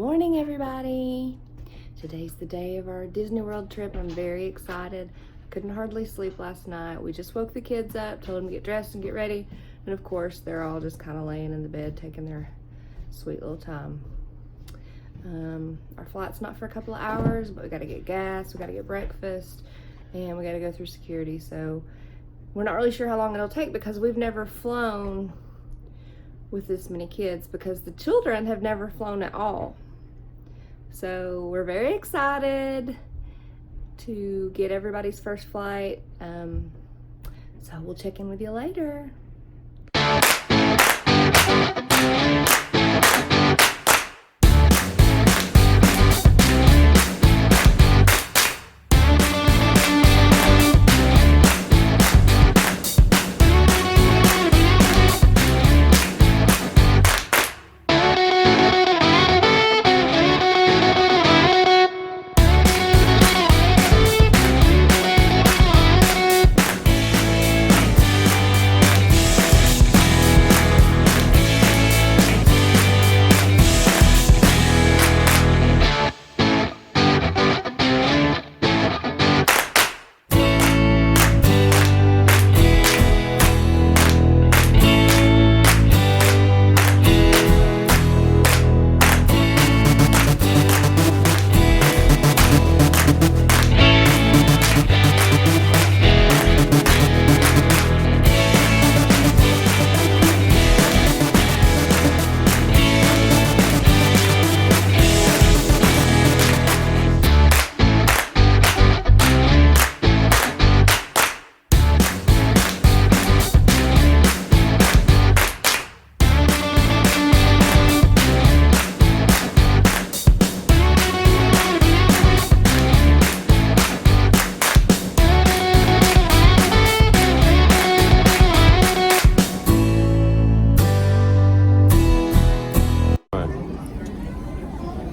morning, everybody. Today's the day of our Disney World trip. I'm very excited. Couldn't hardly sleep last night. We just woke the kids up, told them to get dressed and get ready. And of course, they're all just kind of laying in the bed, taking their sweet little time. Our flight's not for a couple of hours, but we got to get gas, we got to get breakfast, and we got to go through security. So we're not really sure how long it'll take because we've never flown with this many kids because the children have never flown at all. So we're very excited to get everybody's first flight. So we'll check in with you later.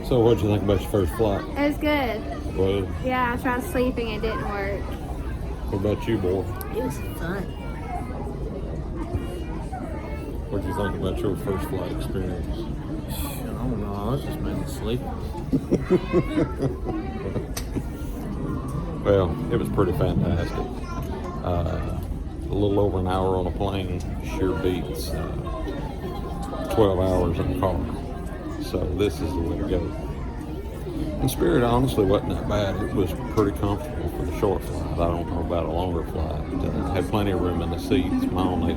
So what'd you think about your first flight? It was good. Well, Yeah, I tried sleeping, it didn't work. what about you, boy? It was fun. What'd you think about your first flight experience? I don't know, I was just mainly sleeping. Well, it was pretty fantastic. A little over an hour on a plane sure beats 12 hours in a car. So this is the way to go. And Spirit honestly wasn't that bad. It was pretty comfortable for the short flight. I don't know about a longer flight. Had plenty of room in the seats. My only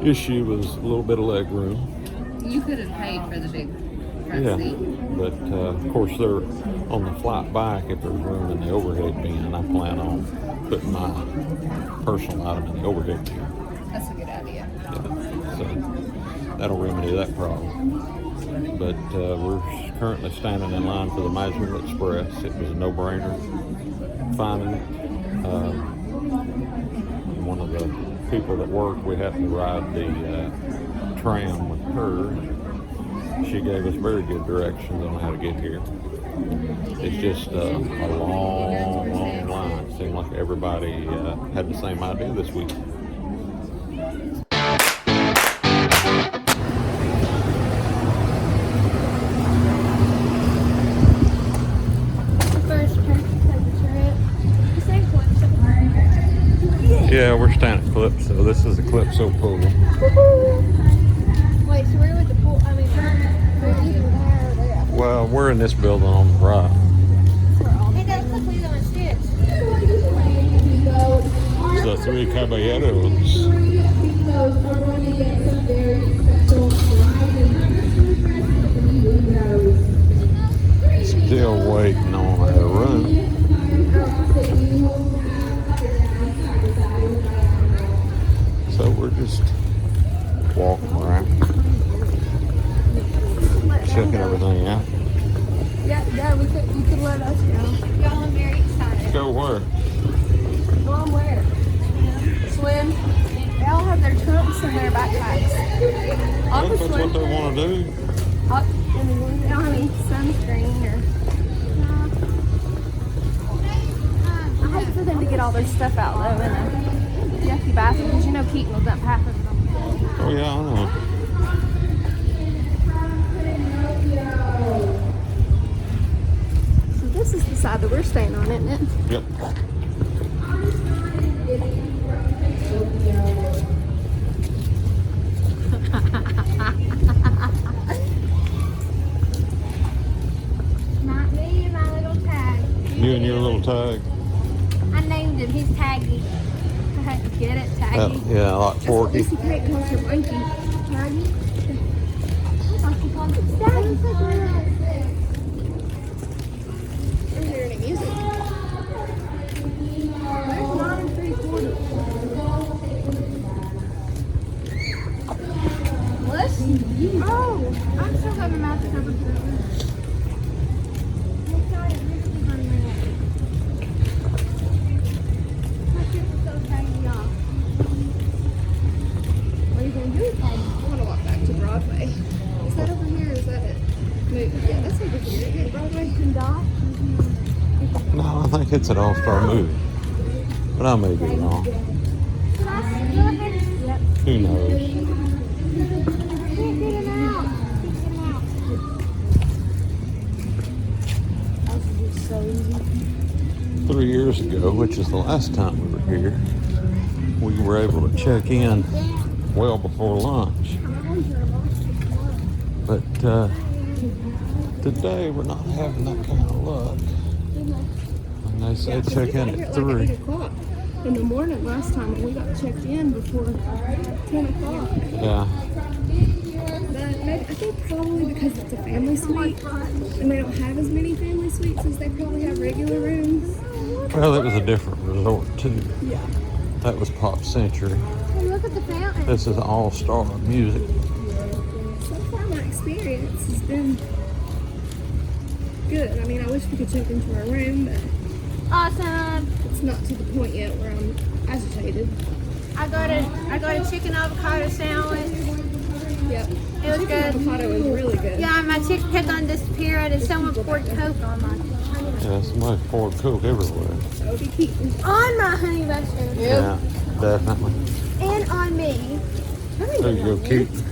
issue was a little bit of leg room. You could have paid for the big front seat. But of course they're on the flight back. If there's room in the overhead bin, I plan on putting my personal item in the overhead bin. That's a good idea. Yeah, so that'll remedy that problem. But we're currently standing in line for the Magical Express. It was a no-brainer finding it. One of the people that work, we happened to ride the tram with her. She gave us very good directions on how to get here. It's just a long, long line. It seemed like everybody had the same idea this week. Yeah, we're staying at Calypso. This is the Calypso pool. Wait, so where would the pool, we're either there or there. Well, we're in this building on the right. Hey, that's look, we on steps. The Three Caballeros. Still waiting on our room. So we're just walking around, checking everything out. Yeah, you could let us go. Y'all, I'm very excited. Go where? Mom, where? Swim. They all have their trunks and their backpacks. I'll That's just what swim. they want to do. They don't have any sunscreen or. I hate for them to get all their stuff out though in a yucky bathroom because you know Keaton will dump half of it on the floor. Oh yeah, I know. side that we're staying on, isn't it? Yep. Not me and my little tag. You and your little tag. I named him. He's Taggy. Get it, Taggy? Yeah, like Forky. That's what Lucy Kate calls her monkey. Taggy? I thought she called it Taggy. I'm hearing any music. There's 9 3/4. What? Oh, I'm still having mouth covered. What are you going to do? I want to walk back to Broadway. Is that over here or is that it? Yeah, that's over here. Is it Broadway and Dot? No, I think it's an all-star movie. But I may be wrong. Yep. Who knows? I can't get him out. That was just so easy. 3 years ago, which is the last time we were here, we were able to check in well before lunch. But today we're not having that kind of luck. And they say check in at 3. Like 8 o'clock in the morning last time, and we got checked in before 10 o'clock. Yeah. But maybe, I think probably because it's a family suite, and they don't have as many family suites as they probably have regular rooms. Well, it was a different resort too. Yeah. That was Pop Century. Hey, look at the fountain. This is all-star music. So far, my experience has been good. I mean, I wish we could check into our room, but awesome. It's not to the point yet where I'm agitated. I got a chicken avocado sandwich. Yep. It was good. Avocado was really good. Yeah, my chicken pickle disappeared and someone poured Coke on mine. Yeah, somebody poured Coke everywhere. That would be Keaton. On my honey mustard. Yeah, definitely. And on me. There you go, Keith.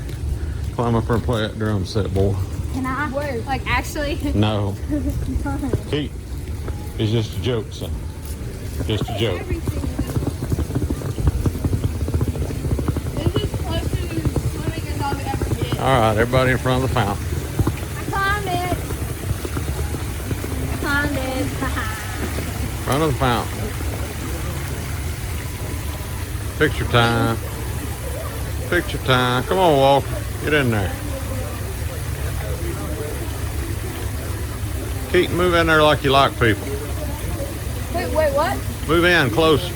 Climb up there and play that drum set, boy. Can I? Where? Like, actually? No. Keith, it's just a joke, son. Just a joke. This is close to swimming as I've ever been. All right, everybody in front of the fountain. I climbed it. Front of the fountain. Picture time. Picture time. Come on, Walker. Get in there. Keep move in there like you like people. Wait, what? Move in closer.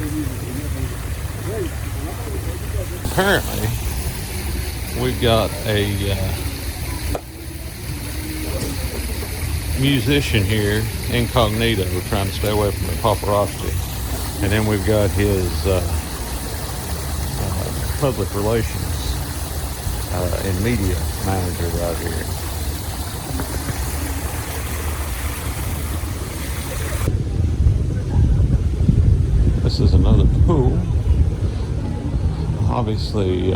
Apparently, we've got a musician here, incognito, trying to stay away from the paparazzi. And then we've got his public relations and media manager right here. This is another pool. Obviously,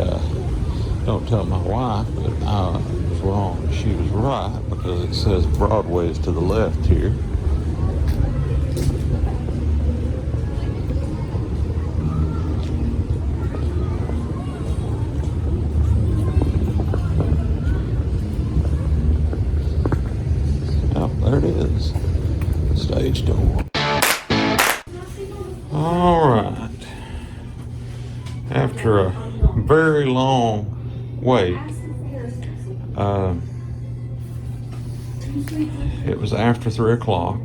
don't tell my wife, but I was wrong. She was right because it says Broadway's to the left here. Oh, there it is. Stage door. All right. After a very long wait, it was after 3 o'clock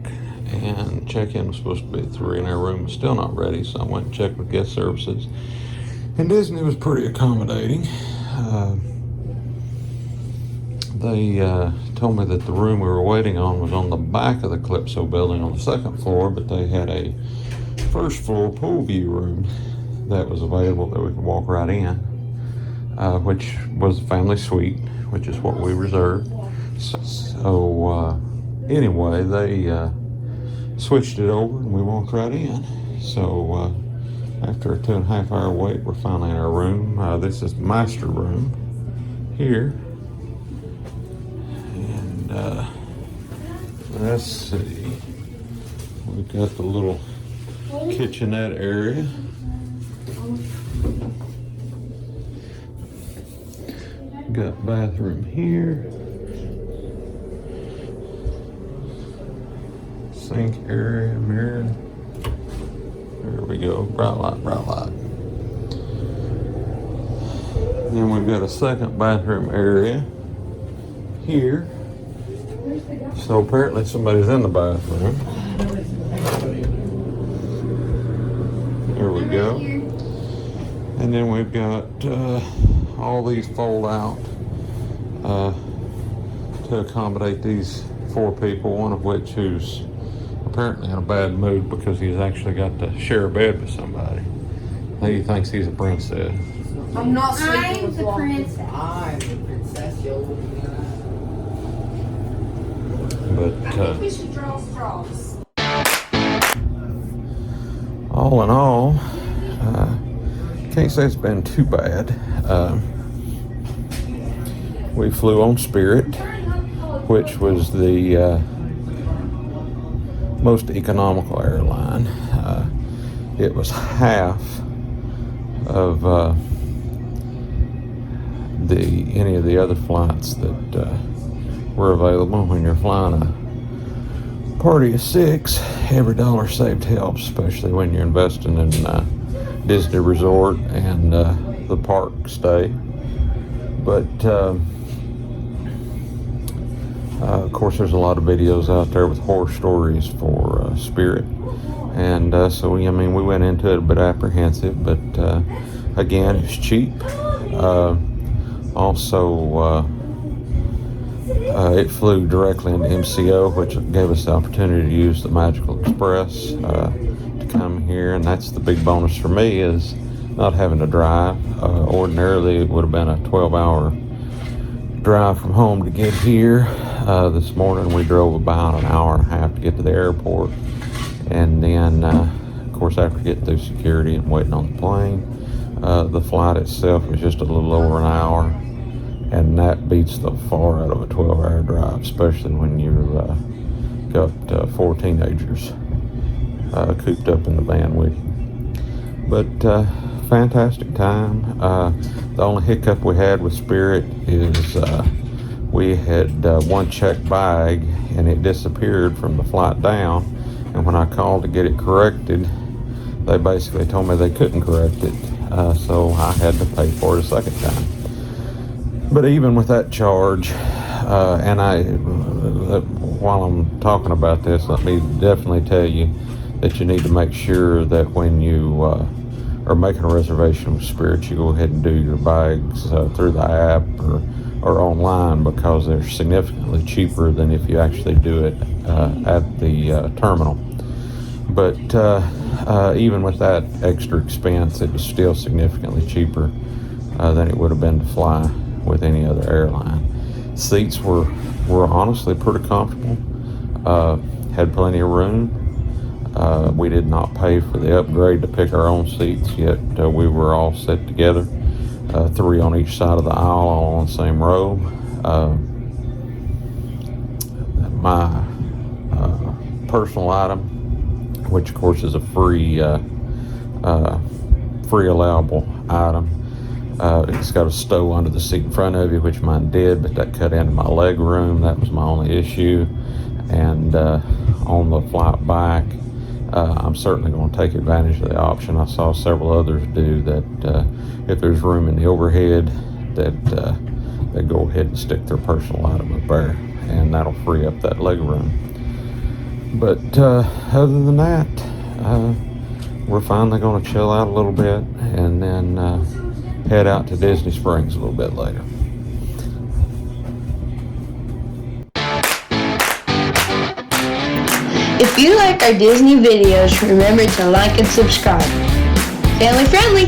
and check-in was supposed to be at 3 and our room was still not ready, so I went and checked with guest services. And Disney was pretty accommodating. They told me that the room we were waiting on was on the back of the Calypso building on the 2nd floor, but they had a 1st floor pool view room that was available that we could walk right in, which was a family suite, which is what we reserved. So anyway, they switched it over and we walked right in. So after a 2.5 hour wait, we're finally in our room. This is the master room here. And let's see. We've got the little kitchenette area. Got bathroom here. Sink area, mirror. There we go, bright light, bright light. Then we've got a second bathroom area here. So apparently somebody's in the bathroom. There we go. And then we've got all these fold out to accommodate these 4 people, one of which who's apparently in a bad mood because he's actually got to share a bed with somebody. He thinks he's a princess. I'm not sleeping I'm with the Walker. princess. I'm the princess, yo. But We should draw straws. all in all, can't say it's been too bad. We flew on Spirit, which was the most economical airline. It was half of any of the other flights that were available. When you're flying a party of 6, every dollar saved helps, especially when you're investing in Disney Resort and the park stay. But of course, there's a lot of videos out there with horror stories for Spirit, and so we went into it a bit apprehensive, but again, it's cheap. Also, it flew directly into MCO, which gave us the opportunity to use the Magical Express to come here, and that's the big bonus for me, is not having to drive. Ordinarily, it would have been a 12-hour drive from home to get here. This morning, we drove about an hour and a half to get to the airport, and then, of course, after getting through security and waiting on the plane, the flight itself was just a little over an hour, and that beats the far out of a 12-hour drive, especially when you've got 4 teenagers cooped up in the van with you. But fantastic time. The only hiccup we had with Spirit is we had one checked bag, and it disappeared from the flight down, and when I called to get it corrected, they basically told me they couldn't correct it, so I had to pay for it a second time. But even with that charge, while I'm talking about this, let me definitely tell you that you need to make sure that when you are making a reservation with Spirit, you go ahead and do your bags through the app or online, because they're significantly cheaper than if you actually do it at the terminal. But even with that extra expense, it was still significantly cheaper than it would have been to fly with any other airline. Seats were honestly pretty comfortable. Had plenty of room. We did not pay for the upgrade to pick our own seats, yet we were all set together, 3 on each side of the aisle, all on the same row. My personal item, which of course is a free allowable item, it's got a stove under the seat in front of you, which mine did, but that cut into my leg room. That was my only issue. And on the flight back, I'm certainly going to take advantage of the option. I saw several others do that. If there's room in the overhead, that they go ahead and stick their personal item up there, and that'll free up that leg room. But other than that, we're finally going to chill out a little bit, and then head out to Disney Springs a little bit later. If you like our Disney videos, remember to like and subscribe. Family friendly!